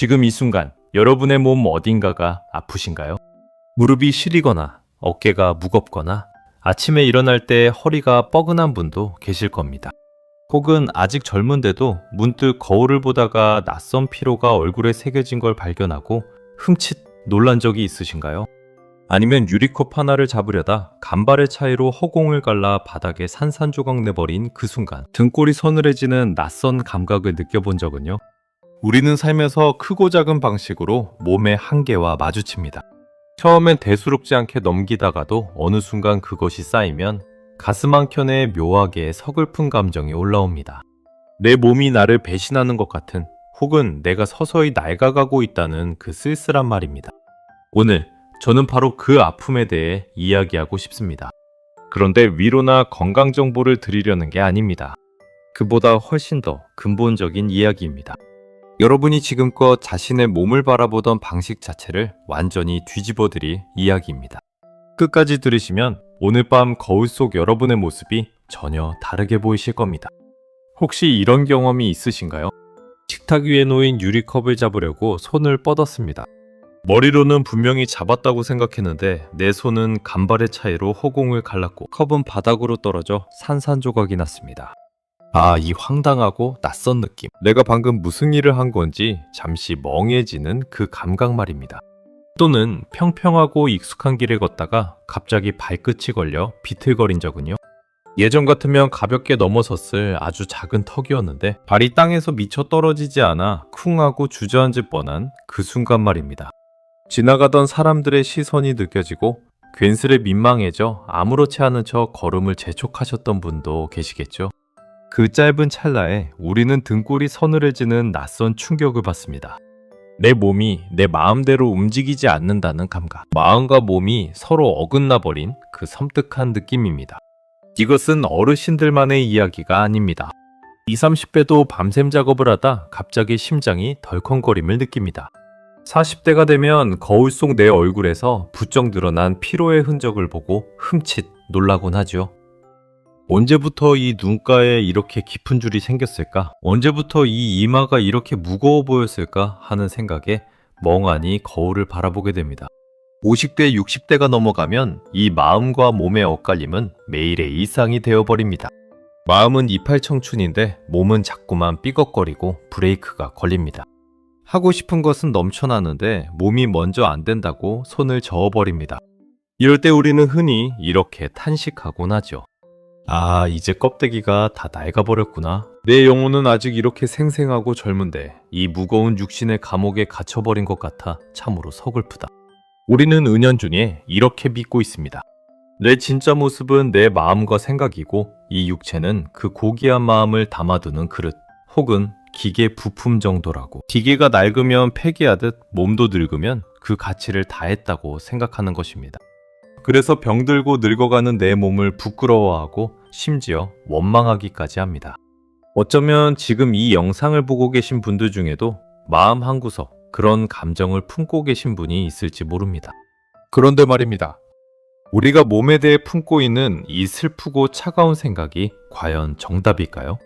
지금 이 순간 여러분의 몸 어딘가가 아프신가요? 무릎이 시리거나 어깨가 무겁거나 아침에 일어날 때 허리가 뻐근한 분도 계실 겁니다. 혹은 아직 젊은데도 문득 거울을 보다가 낯선 피로가 얼굴에 새겨진 걸 발견하고 흠칫 놀란 적이 있으신가요? 아니면 유리컵 하나를 잡으려다 간발의 차이로 허공을 갈라 바닥에 산산조각 내버린 그 순간 등골이 서늘해지는 낯선 감각을 느껴본 적은요? 우리는 살면서 크고 작은 방식으로 몸의 한계와 마주칩니다. 처음엔 대수롭지 않게 넘기다가도 어느 순간 그것이 쌓이면 가슴 한켠에 묘하게 서글픈 감정이 올라옵니다. 내 몸이 나를 배신하는 것 같은, 혹은 내가 서서히 낡아가고 있다는 그 쓸쓸한 말입니다. 오늘 저는 바로 그 아픔에 대해 이야기하고 싶습니다. 그런데 위로나 건강 정보를 드리려는 게 아닙니다. 그보다 훨씬 더 근본적인 이야기입니다. 여러분이 지금껏 자신의 몸을 바라보던 방식 자체를 완전히 뒤집어드릴 이야기입니다. 끝까지 들으시면 오늘 밤 거울 속 여러분의 모습이 전혀 다르게 보이실 겁니다. 혹시 이런 경험이 있으신가요? 식탁 위에 놓인 유리컵을 잡으려고 손을 뻗었습니다. 머리로는 분명히 잡았다고 생각했는데 내 손은 간발의 차이로 허공을 갈랐고 컵은 바닥으로 떨어져 산산조각이 났습니다. 아, 이 황당하고 낯선 느낌. 내가 방금 무슨 일을 한 건지 잠시 멍해지는 그 감각 말입니다. 또는 평평하고 익숙한 길을 걷다가 갑자기 발끝이 걸려 비틀거린 적은요? 예전 같으면 가볍게 넘어섰을 아주 작은 턱이었는데 발이 땅에서 미쳐 떨어지지 않아 쿵 하고 주저앉을 뻔한 그 순간 말입니다. 지나가던 사람들의 시선이 느껴지고 괜스레 민망해져 아무렇지 않은 척 걸음을 재촉하셨던 분도 계시겠죠? 그 짧은 찰나에 우리는 등골이 서늘해지는 낯선 충격을 받습니다. 내 몸이 내 마음대로 움직이지 않는다는 감각. 마음과 몸이 서로 어긋나 버린 그 섬뜩한 느낌입니다. 이것은 어르신들만의 이야기가 아닙니다. 20, 30대도 밤샘 작업을 하다 갑자기 심장이 덜컹거림을 느낍니다. 40대가 되면 거울 속 내 얼굴에서 부쩍 늘어난 피로의 흔적을 보고 흠칫 놀라곤 하죠. 언제부터 이 눈가에 이렇게 깊은 줄이 생겼을까? 언제부터 이 이마가 이렇게 무거워 보였을까? 하는 생각에 멍하니 거울을 바라보게 됩니다. 50대, 60대가 넘어가면 이 마음과 몸의 엇갈림은 매일의 일상이 되어버립니다. 마음은 이팔 청춘인데 몸은 자꾸만 삐걱거리고 브레이크가 걸립니다. 하고 싶은 것은 넘쳐나는데 몸이 먼저 안 된다고 손을 저어버립니다. 이럴 때 우리는 흔히 이렇게 탄식하곤 하죠. 아, 이제 껍데기가 다 낡아버렸구나. 내 영혼은 아직 이렇게 생생하고 젊은데 이 무거운 육신의 감옥에 갇혀버린 것 같아 참으로 서글프다. 우리는 은연중에 이렇게 믿고 있습니다. 내 진짜 모습은 내 마음과 생각이고 이 육체는 그 고귀한 마음을 담아두는 그릇 혹은 기계 부품 정도라고. 기계가 낡으면 폐기하듯 몸도 늙으면 그 가치를 다했다고 생각하는 것입니다. 그래서 병들고 늙어가는 내 몸을 부끄러워하고 심지어 원망하기까지 합니다. 어쩌면 지금 이 영상을 보고 계신 분들 중에도 마음 한구석 그런 감정을 품고 계신 분이 있을지 모릅니다. 그런데 말입니다. 우리가 몸에 대해 품고 있는 이 슬프고 차가운 생각이 과연 정답일까요?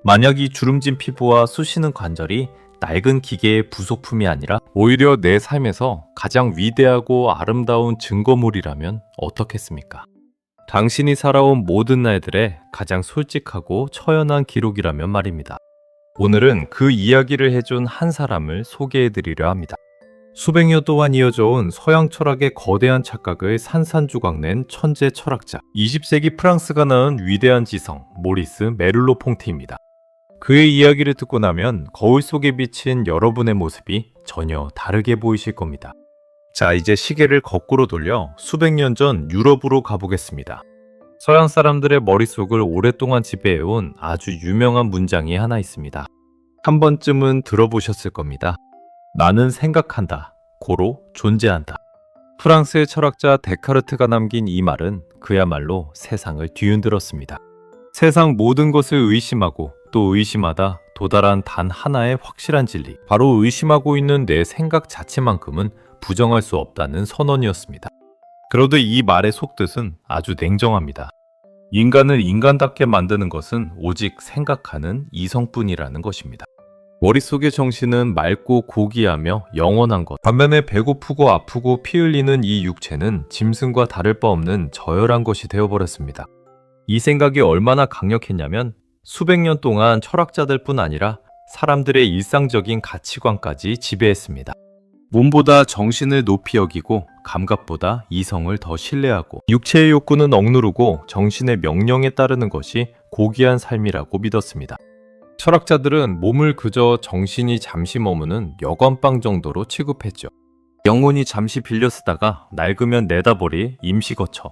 만약 이 주름진 피부와 쑤시는 관절이 낡은 기계의 부속품이 아니라 오히려 내 삶에서 가장 위대하고 아름다운 증거물이라면 어떻겠습니까? 당신이 살아온 모든 날들의 가장 솔직하고 처연한 기록이라면 말입니다. 오늘은 그 이야기를 해준 한 사람을 소개해드리려 합니다. 수백여 동안 이어져 온 서양 철학의 거대한 착각을 산산조각낸 천재 철학자, 20세기 프랑스가 낳은 위대한 지성 모리스 메를로-퐁티입니다. 그의 이야기를 듣고 나면 거울 속에 비친 여러분의 모습이 전혀 다르게 보이실 겁니다. 자, 이제 시계를 거꾸로 돌려 수백 년 전 유럽으로 가보겠습니다. 서양 사람들의 머릿속을 오랫동안 지배해온 아주 유명한 문장이 하나 있습니다. 한 번쯤은 들어보셨을 겁니다. 나는 생각한다. 고로 존재한다. 프랑스의 철학자 데카르트가 남긴 이 말은 그야말로 세상을 뒤흔들었습니다. 세상 모든 것을 의심하고 또 의심하다 도달한 단 하나의 확실한 진리, 바로 의심하고 있는 내 생각 자체만큼은 부정할 수 없다는 선언이었습니다. 그런데 이 말의 속뜻은 아주 냉정합니다. 인간을 인간답게 만드는 것은 오직 생각하는 이성뿐이라는 것입니다. 머릿속의 정신은 맑고 고귀하며 영원한 것. 반면에 배고프고 아프고 피 흘리는 이 육체는 짐승과 다를 바 없는 저열한 것이 되어버렸습니다. 이 생각이 얼마나 강력했냐면 수백 년 동안 철학자들뿐 아니라 사람들의 일상적인 가치관까지 지배했습니다. 몸보다 정신을 높이 여기고 감각보다 이성을 더 신뢰하고 육체의 욕구는 억누르고 정신의 명령에 따르는 것이 고귀한 삶이라고 믿었습니다. 철학자들은 몸을 그저 정신이 잠시 머무는 여관방 정도로 취급했죠. 영혼이 잠시 빌려 쓰다가 낡으면 내다버릴 임시거처.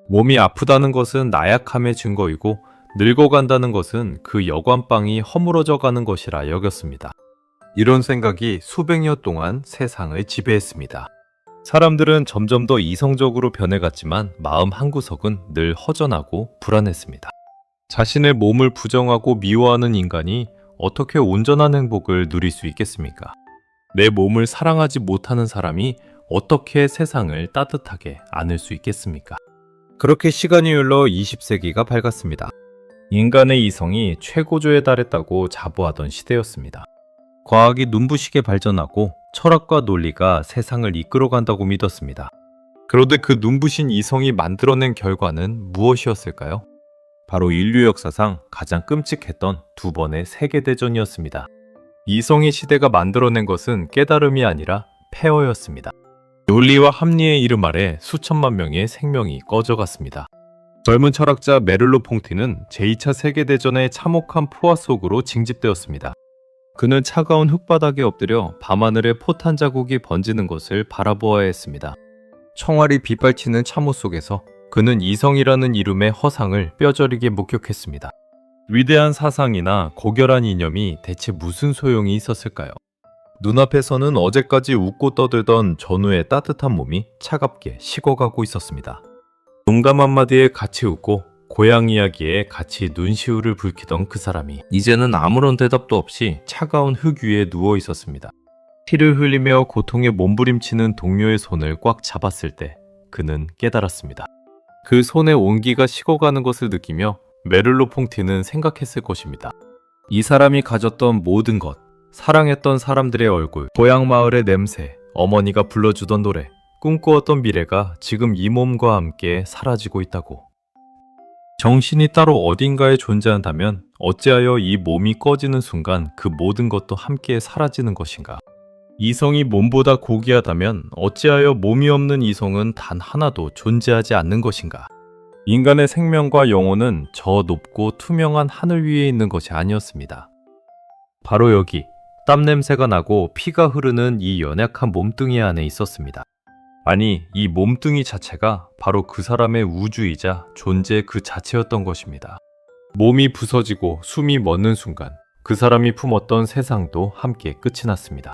몸이 아프다는 것은 나약함의 증거이고 늙어간다는 것은 그 여관방이 허물어져 가는 것이라 여겼습니다. 이런 생각이 수백 년 동안 세상을 지배했습니다. 사람들은 점점 더 이성적으로 변해갔지만 마음 한구석은 늘 허전하고 불안했습니다. 자신의 몸을 부정하고 미워하는 인간이 어떻게 온전한 행복을 누릴 수 있겠습니까? 내 몸을 사랑하지 못하는 사람이 어떻게 세상을 따뜻하게 안을 수 있겠습니까? 그렇게 시간이 흘러 20세기가 밝았습니다. 인간의 이성이 최고조에 달했다고 자부하던 시대였습니다. 과학이 눈부시게 발전하고 철학과 논리가 세상을 이끌어간다고 믿었습니다. 그런데 그 눈부신 이성이 만들어낸 결과는 무엇이었을까요? 바로 인류 역사상 가장 끔찍했던 두 번의 세계대전이었습니다. 이성의 시대가 만들어낸 것은 깨달음이 아니라 폐허였습니다. 논리와 합리의 이름 아래 수천만 명의 생명이 꺼져갔습니다. 젊은 철학자 메를로 퐁티는 제2차 세계대전의 참혹한 포화 속으로 징집되었습니다. 그는 차가운 흙바닥에 엎드려 밤하늘에 포탄 자국이 번지는 것을 바라보아야 했습니다. 총알이 빗발치는 참호 속에서 그는 이성이라는 이름의 허상을 뼈저리게 목격했습니다. 위대한 사상이나 고결한 이념이 대체 무슨 소용이 있었을까요? 눈앞에서는 어제까지 웃고 떠들던 전우의 따뜻한 몸이 차갑게 식어가고 있었습니다. 농담 한마디에 같이 웃고 고향 이야기에 같이 눈시울을 붉히던 그 사람이 이제는 아무런 대답도 없이 차가운 흙 위에 누워 있었습니다. 피를 흘리며 고통에 몸부림치는 동료의 손을 꽉 잡았을 때 그는 깨달았습니다. 그 손의 온기가 식어가는 것을 느끼며 메를로 퐁티는 생각했을 것입니다. 이 사람이 가졌던 모든 것, 사랑했던 사람들의 얼굴, 고향 마을의 냄새, 어머니가 불러주던 노래, 꿈꾸었던 미래가 지금 이 몸과 함께 사라지고 있다고. 정신이 따로 어딘가에 존재한다면 어찌하여 이 몸이 꺼지는 순간 그 모든 것도 함께 사라지는 것인가? 이성이 몸보다 고귀하다면 어찌하여 몸이 없는 이성은 단 하나도 존재하지 않는 것인가? 인간의 생명과 영혼은 저 높고 투명한 하늘 위에 있는 것이 아니었습니다. 바로 여기 땀 냄새가 나고 피가 흐르는 이 연약한 몸뚱이 안에 있었습니다. 아니, 이 몸뚱이 자체가 바로 그 사람의 우주이자 존재 그 자체였던 것입니다. 몸이 부서지고 숨이 멎는 순간 그 사람이 품었던 세상도 함께 끝이 났습니다.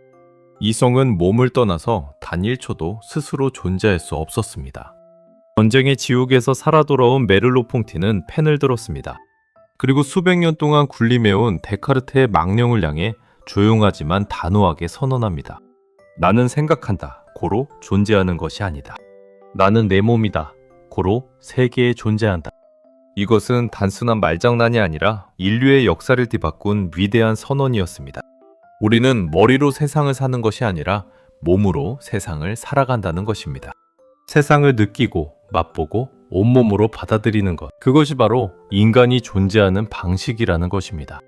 이성은 몸을 떠나서 단 1초도 스스로 존재할 수 없었습니다. 전쟁의 지옥에서 살아 돌아온 메를로 퐁티는 펜을 들었습니다. 그리고 수백 년 동안 군림해온 데카르트의 망령을 향해 조용하지만 단호하게 선언합니다. 나는 생각한다. 고로 존재하는 것이 아니다. 나는 내 몸이다. 고로 세계에 존재한다. 이것은 단순한 말장난이 아니라 인류의 역사를 뒤바꾼 위대한 선언이었습니다. 우리는 머리로 세상을 사는 것이 아니라 몸으로 세상을 살아간다는 것입니다. 세상을 느끼고 맛보고 온몸으로 받아들이는 것, 그것이 바로 인간이 존재하는 방식이라는 것입니다.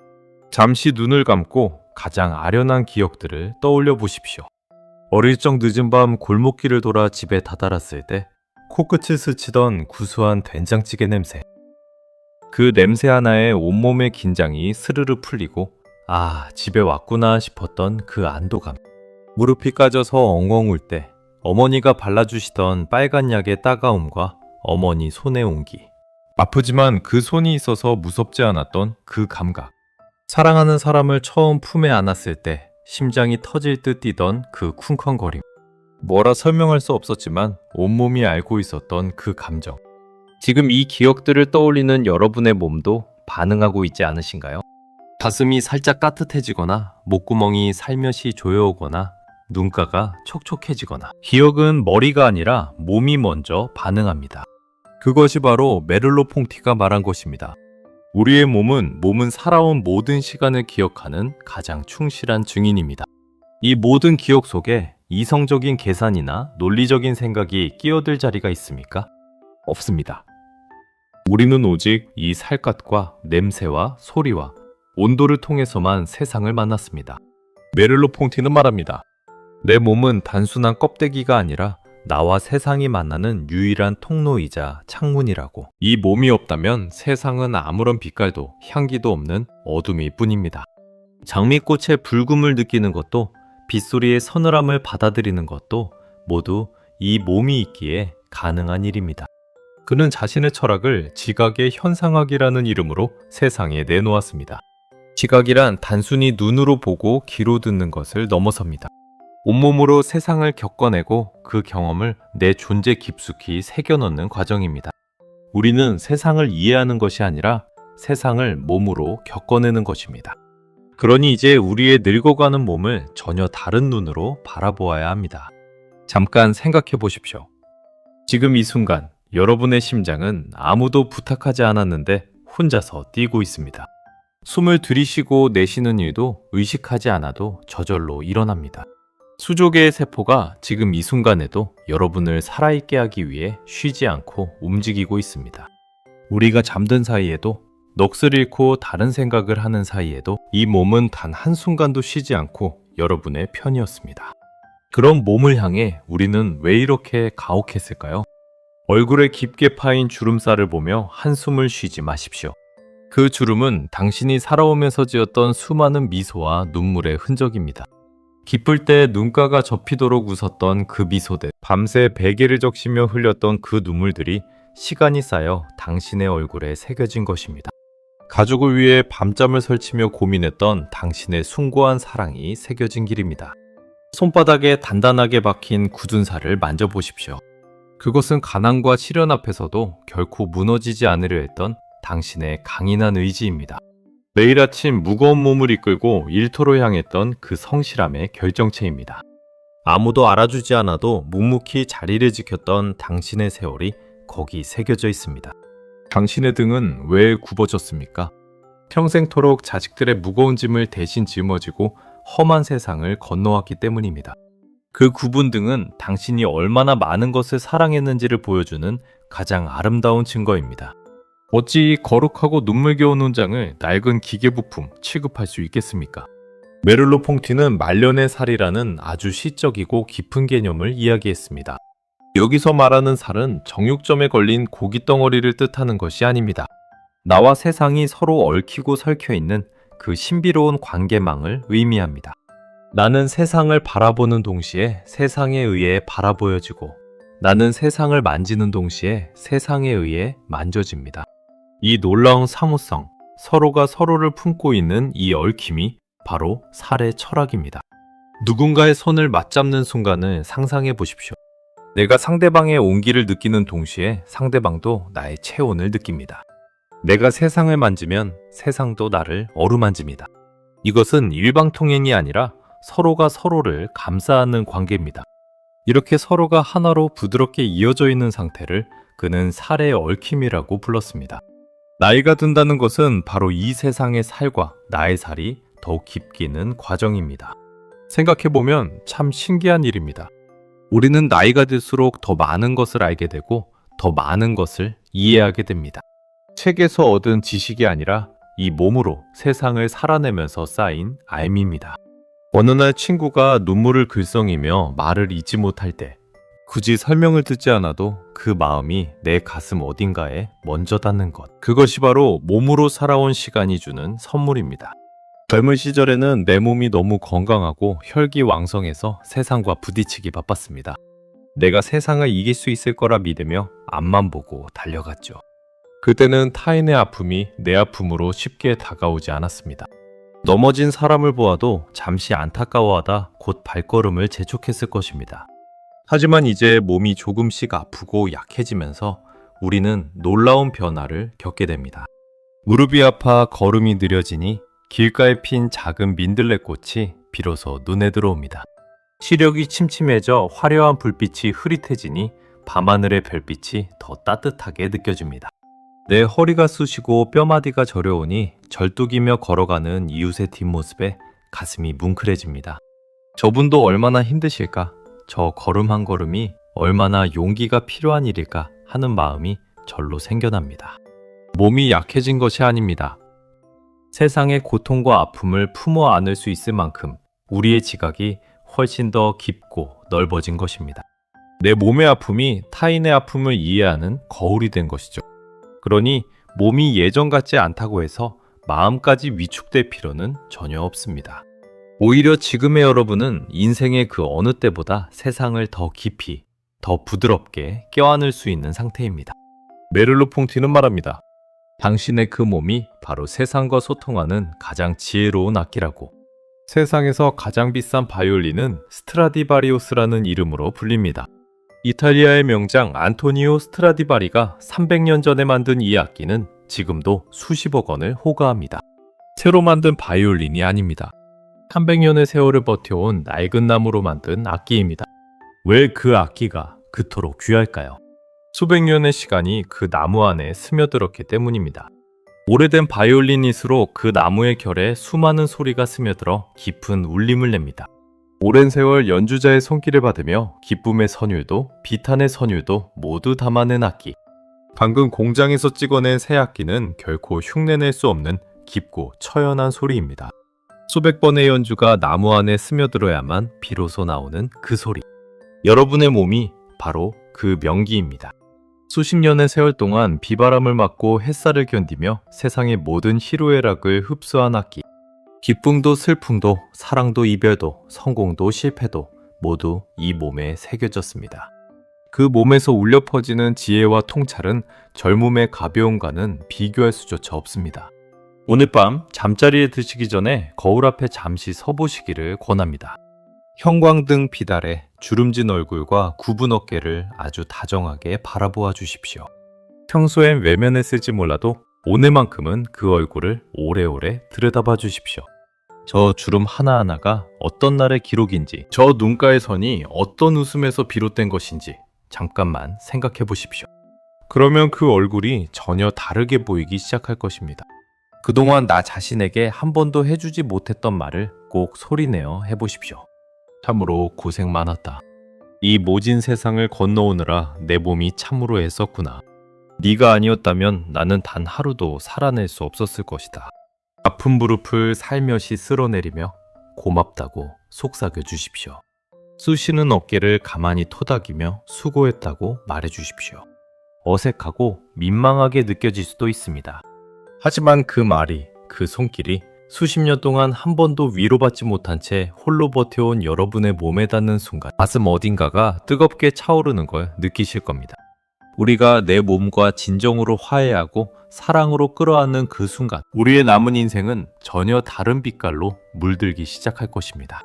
잠시 눈을 감고 가장 아련한 기억들을 떠올려 보십시오. 어릴 적 늦은 밤 골목길을 돌아 집에 다다랐을 때 코끝을 스치던 구수한 된장찌개 냄새. 그 냄새 하나에 온몸의 긴장이 스르르 풀리고 아, 집에 왔구나 싶었던 그 안도감. 무릎이 까져서 엉엉 울 때 어머니가 발라주시던 빨간 약의 따가움과 어머니 손의 온기. 아프지만 그 손이 있어서 무섭지 않았던 그 감각. 사랑하는 사람을 처음 품에 안았을 때 심장이 터질 듯 뛰던 그 쿵쾅거림. 뭐라 설명할 수 없었지만 온몸이 알고 있었던 그 감정. 지금 이 기억들을 떠올리는 여러분의 몸도 반응하고 있지 않으신가요? 가슴이 살짝 따뜻해지거나 목구멍이 살며시 조여오거나 눈가가 촉촉해지거나. 기억은 머리가 아니라 몸이 먼저 반응합니다. 그것이 바로 메를로 퐁티가 말한 것입니다. 우리의 몸은 살아온 모든 시간을 기억하는 가장 충실한 증인입니다. 이 모든 기억 속에 이성적인 계산이나 논리적인 생각이 끼어들 자리가 있습니까? 없습니다. 우리는 오직 이 살갗과 냄새와 소리와 온도를 통해서만 세상을 만났습니다. 메를로 퐁티는 말합니다. 내 몸은 단순한 껍데기가 아니라 나와 세상이 만나는 유일한 통로이자 창문이라고. 이 몸이 없다면 세상은 아무런 빛깔도 향기도 없는 어둠일 뿐입니다. 장미꽃의 붉음을 느끼는 것도 빗소리의 서늘함을 받아들이는 것도 모두 이 몸이 있기에 가능한 일입니다. 그는 자신의 철학을 지각의 현상학이라는 이름으로 세상에 내놓았습니다. 지각이란 단순히 눈으로 보고 귀로 듣는 것을 넘어섭니다. 온몸으로 세상을 겪어내고 그 경험을 내 존재 깊숙이 새겨넣는 과정입니다. 우리는 세상을 이해하는 것이 아니라 세상을 몸으로 겪어내는 것입니다. 그러니 이제 우리의 늙어가는 몸을 전혀 다른 눈으로 바라보아야 합니다. 잠깐 생각해 보십시오. 지금 이 순간 여러분의 심장은 아무도 부탁하지 않았는데 혼자서 뛰고 있습니다. 숨을 들이쉬고 내쉬는 일도 의식하지 않아도 저절로 일어납니다. 수조 개의 세포가 지금 이 순간에도 여러분을 살아있게 하기 위해 쉬지 않고 움직이고 있습니다. 우리가 잠든 사이에도, 넋을 잃고 다른 생각을 하는 사이에도 이 몸은 단 한순간도 쉬지 않고 여러분의 편이었습니다. 그런 몸을 향해 우리는 왜 이렇게 가혹했을까요? 얼굴에 깊게 파인 주름살을 보며 한숨을 쉬지 마십시오. 그 주름은 당신이 살아오면서 지었던 수많은 미소와 눈물의 흔적입니다. 기쁠 때 눈가가 접히도록 웃었던 그 미소들, 밤새 베개를 적시며 흘렸던 그 눈물들이 시간이 쌓여 당신의 얼굴에 새겨진 것입니다. 가족을 위해 밤잠을 설치며 고민했던 당신의 숭고한 사랑이 새겨진 길입니다. 손바닥에 단단하게 박힌 굳은 살을 만져보십시오. 그것은 가난과 시련 앞에서도 결코 무너지지 않으려 했던 당신의 강인한 의지입니다. 매일 아침 무거운 몸을 이끌고 일터로 향했던 그 성실함의 결정체입니다. 아무도 알아주지 않아도 묵묵히 자리를 지켰던 당신의 세월이 거기 새겨져 있습니다. 당신의 등은 왜 굽어졌습니까? 평생토록 자식들의 무거운 짐을 대신 짊어지고 험한 세상을 건너왔기 때문입니다. 그 굽은 등은 당신이 얼마나 많은 것을 사랑했는지를 보여주는 가장 아름다운 증거입니다. 어찌 이 거룩하고 눈물겨운 훈장을 낡은 기계부품 취급할 수 있겠습니까? 메를로 퐁티는 말년의 살이라는 아주 시적이고 깊은 개념을 이야기했습니다. 여기서 말하는 살은 정육점에 걸린 고깃덩어리를 뜻하는 것이 아닙니다. 나와 세상이 서로 얽히고 설켜 있는 그 신비로운 관계망을 의미합니다. 나는 세상을 바라보는 동시에 세상에 의해 바라보여지고, 나는 세상을 만지는 동시에 세상에 의해 만져집니다. 이 놀라운 사무성, 서로가 서로를 품고 있는 이 얽힘이 바로 살의 철학입니다. 누군가의 손을 맞잡는 순간을 상상해 보십시오. 내가 상대방의 온기를 느끼는 동시에 상대방도 나의 체온을 느낍니다. 내가 세상을 만지면 세상도 나를 어루만집니다. 이것은 일방통행이 아니라 서로가 서로를 감싸는 관계입니다. 이렇게 서로가 하나로 부드럽게 이어져 있는 상태를 그는 살의 얽힘이라고 불렀습니다. 나이가 든다는 것은 바로 이 세상의 살과 나의 살이 더욱 깊이는 과정입니다. 생각해보면 참 신기한 일입니다. 우리는 나이가 들수록 더 많은 것을 알게 되고 더 많은 것을 이해하게 됩니다. 책에서 얻은 지식이 아니라 이 몸으로 세상을 살아내면서 쌓인 알미입니다. 어느 날 친구가 눈물을 글썽이며 말을 잇지 못할 때 굳이 설명을 듣지 않아도 그 마음이 내 가슴 어딘가에 먼저 닿는 것. 그것이 바로 몸으로 살아온 시간이 주는 선물입니다. 젊은 시절에는 내 몸이 너무 건강하고 혈기왕성해서 세상과 부딪히기 바빴습니다. 내가 세상을 이길 수 있을 거라 믿으며 앞만 보고 달려갔죠. 그때는 타인의 아픔이 내 아픔으로 쉽게 다가오지 않았습니다. 넘어진 사람을 보아도 잠시 안타까워하다 곧 발걸음을 재촉했을 것입니다. 하지만 이제 몸이 조금씩 아프고 약해지면서 우리는 놀라운 변화를 겪게 됩니다. 무릎이 아파 걸음이 느려지니 길가에 핀 작은 민들레꽃이 비로소 눈에 들어옵니다. 시력이 침침해져 화려한 불빛이 흐릿해지니 밤하늘의 별빛이 더 따뜻하게 느껴집니다. 내 허리가 쑤시고 뼈마디가 저려오니 절뚝이며 걸어가는 이웃의 뒷모습에 가슴이 뭉클해집니다. 저분도 얼마나 힘드실까? 저 걸음 한 걸음이 얼마나 용기가 필요한 일일까 하는 마음이 절로 생겨납니다. 몸이 약해진 것이 아닙니다. 세상의 고통과 아픔을 품어 안을 수 있을 만큼 우리의 지각이 훨씬 더 깊고 넓어진 것입니다. 내 몸의 아픔이 타인의 아픔을 이해하는 거울이 된 것이죠. 그러니 몸이 예전 같지 않다고 해서 마음까지 위축될 필요는 전혀 없습니다. 오히려 지금의 여러분은 인생의 그 어느 때보다 세상을 더 깊이, 더 부드럽게 껴안을 수 있는 상태입니다. 메를로 퐁티는 말합니다. 당신의 그 몸이 바로 세상과 소통하는 가장 지혜로운 악기라고. 세상에서 가장 비싼 바이올린은 스트라디바리우스라는 이름으로 불립니다. 이탈리아의 명장 안토니오 스트라디바리가 300년 전에 만든 이 악기는 지금도 수십억 원을 호가합니다. 새로 만든 바이올린이 아닙니다. 300년의 세월을 버텨온 낡은 나무로 만든 악기입니다. 왜 그 악기가 그토록 귀할까요? 수백 년의 시간이 그 나무 안에 스며들었기 때문입니다. 오래된 바이올린일수록 그 나무의 결에 수많은 소리가 스며들어 깊은 울림을 냅니다. 오랜 세월 연주자의 손길을 받으며 기쁨의 선율도 비탄의 선율도 모두 담아낸 악기. 방금 공장에서 찍어낸 새 악기는 결코 흉내낼 수 없는 깊고 처연한 소리입니다. 수백 번의 연주가 나무 안에 스며들어야만 비로소 나오는 그 소리. 여러분의 몸이 바로 그 명기입니다. 수십 년의 세월 동안 비바람을 맞고 햇살을 견디며 세상의 모든 희로애락을 흡수한 악기. 기쁨도 슬픔도 사랑도 이별도 성공도 실패도 모두 이 몸에 새겨졌습니다. 그 몸에서 울려 퍼지는 지혜와 통찰은 젊음의 가벼움과는 비교할 수조차 없습니다. 오늘 밤 잠자리에 드시기 전에 거울 앞에 잠시 서보시기를 권합니다. 형광등 빛 아래 주름진 얼굴과 굽은 어깨를 아주 다정하게 바라보아 주십시오. 평소엔 외면했을지 몰라도 오늘만큼은 그 얼굴을 오래오래 들여다봐 주십시오. 저 주름 하나하나가 어떤 날의 기록인지, 저 눈가의 선이 어떤 웃음에서 비롯된 것인지 잠깐만 생각해 보십시오. 그러면 그 얼굴이 전혀 다르게 보이기 시작할 것입니다. 그동안 나 자신에게 한 번도 해주지 못했던 말을 꼭 소리내어 해보십시오. 참으로 고생 많았다. 이 모진 세상을 건너오느라 내 몸이 참으로 애썼구나. 네가 아니었다면 나는 단 하루도 살아낼 수 없었을 것이다. 아픈 무릎을 살며시 쓸어내리며 고맙다고 속삭여 주십시오. 쑤시는 어깨를 가만히 토닥이며 수고했다고 말해 주십시오. 어색하고 민망하게 느껴질 수도 있습니다. 하지만 그 말이, 그 손길이 수십 년 동안 한 번도 위로받지 못한 채 홀로 버텨온 여러분의 몸에 닿는 순간 가슴 어딘가가 뜨겁게 차오르는 걸 느끼실 겁니다. 우리가 내 몸과 진정으로 화해하고 사랑으로 끌어안는 그 순간 우리의 남은 인생은 전혀 다른 빛깔로 물들기 시작할 것입니다.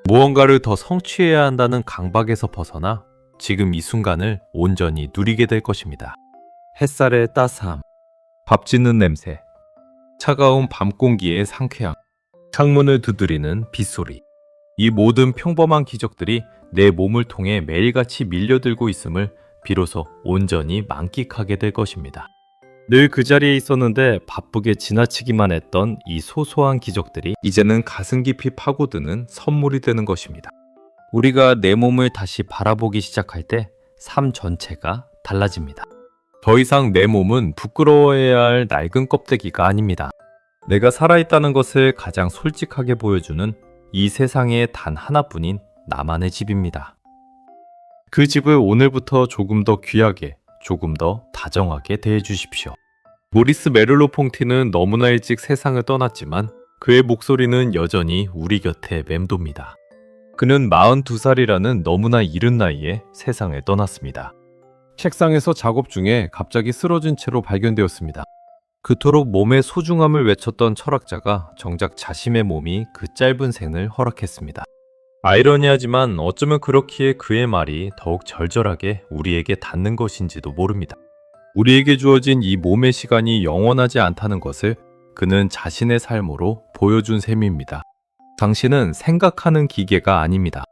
무언가를 더 성취해야 한다는 강박에서 벗어나 지금 이 순간을 온전히 누리게 될 것입니다. 햇살의 따스함, 밥 짓는 냄새, 차가운 밤 공기의 상쾌함, 창문을 두드리는 빗소리. 이 모든 평범한 기적들이 내 몸을 통해 매일같이 밀려들고 있음을 비로소 온전히 만끽하게 될 것입니다. 늘 그 자리에 있었는데 바쁘게 지나치기만 했던 이 소소한 기적들이 이제는 가슴 깊이 파고드는 선물이 되는 것입니다. 우리가 내 몸을 다시 바라보기 시작할 때 삶 전체가 달라집니다. 더 이상 내 몸은 부끄러워해야 할 낡은 껍데기가 아닙니다. 내가 살아있다는 것을 가장 솔직하게 보여주는 이 세상에 단 하나뿐인 나만의 집입니다. 그 집을 오늘부터 조금 더 귀하게, 조금 더 다정하게 대해주십시오. 모리스 메를로 퐁티는 너무나 일찍 세상을 떠났지만 그의 목소리는 여전히 우리 곁에 맴돕니다. 그는 42살이라는 너무나 이른 나이에 세상을 떠났습니다. 책상에서 작업 중에 갑자기 쓰러진 채로 발견되었습니다. 그토록 몸의 소중함을 외쳤던 철학자가 정작 자신의 몸이 그 짧은 생을 허락했습니다. 아이러니하지만 어쩌면 그렇기에 그의 말이 더욱 절절하게 우리에게 닿는 것인지도 모릅니다. 우리에게 주어진 이 몸의 시간이 영원하지 않다는 것을 그는 자신의 삶으로 보여준 셈입니다. 당신은 생각하는 기계가 아닙니다.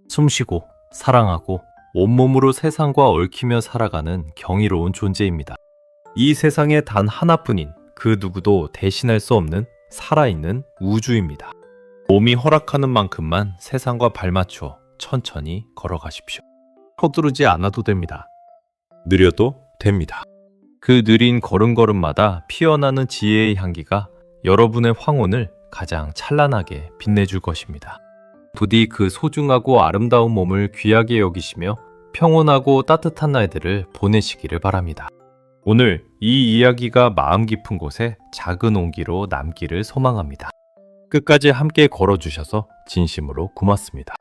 숨쉬고 사랑하고 온몸으로 세상과 얽히며 살아가는 경이로운 존재입니다. 이 세상에 단 하나뿐인 그 누구도 대신할 수 없는 살아있는 우주입니다. 몸이 허락하는 만큼만 세상과 발맞춰 천천히 걸어가십시오. 서두르지 않아도 됩니다. 느려도 됩니다. 그 느린 걸음걸음마다 피어나는 지혜의 향기가 여러분의 황혼을 가장 찬란하게 빛내줄 것입니다. 부디 그 소중하고 아름다운 몸을 귀하게 여기시며 평온하고 따뜻한 날들을 보내시기를 바랍니다. 오늘 이 이야기가 마음 깊은 곳에 작은 온기로 남기를 소망합니다. 끝까지 함께 걸어주셔서 진심으로 고맙습니다.